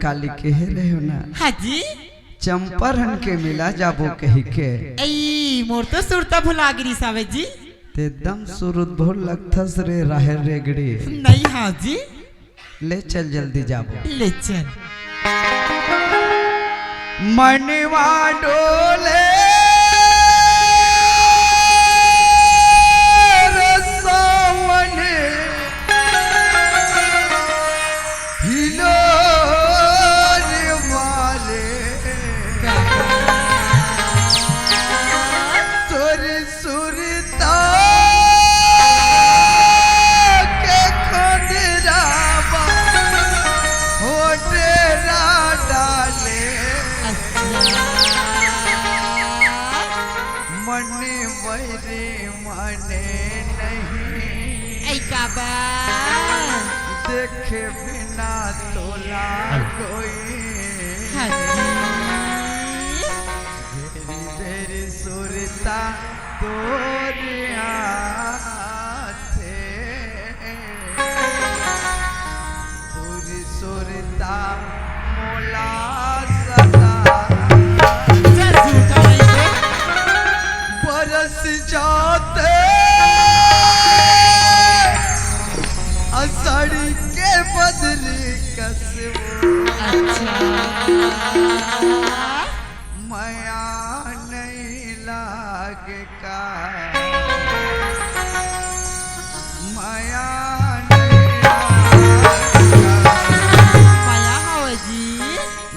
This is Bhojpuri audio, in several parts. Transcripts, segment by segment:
काली के रहे हो ना। हाँ जी चंपारण के मिला जाबो कही के ऐ मोर तो सुरता भुला गिरी सावे जी। ते दम सुरुत भोल लगथस रे राहे रेगड़ी। नहीं हाँ जी ले चल जल्दी जाबो। ले चल मनवा डोले देखे बिना तोला कोई तेरी तेरी सुरता तोरिया थे पूरी सुरता मोला सदा बरस जाते साड़ी के बदली कसबो। अच्छा माया नहीं लागे का माया नहीं लागे माया हो जी।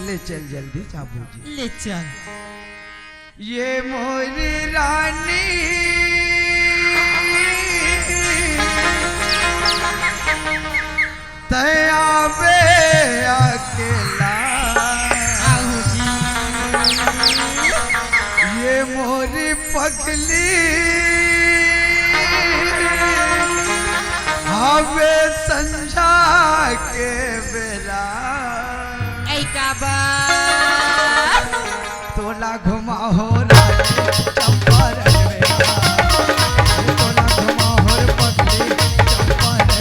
ले चल जल्दी जाबू जी ले चल। ये मोरी रानी तया बे अकेला ये मोरी पगली हवे संझा के बेरा तोला घुमा हो चंपारण मेरा तोला घुमा हो पगली चंपारण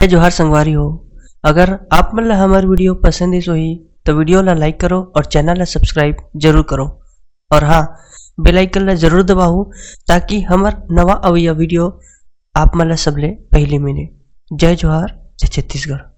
जय जोहार संगवारी हो। अगर आप मन ला हमार वीडियो पसंद है सोही तो वीडियो ला लाइक करो और चैनल ला सब्सक्राइब जरूर करो। और हाँ, बेल आइकन ला जरूर दबाओ ताकि हमार नवा अवैया वीडियो आप मन ला सबले पहले मिले। जय जोहार, जय छत्तीसगढ़।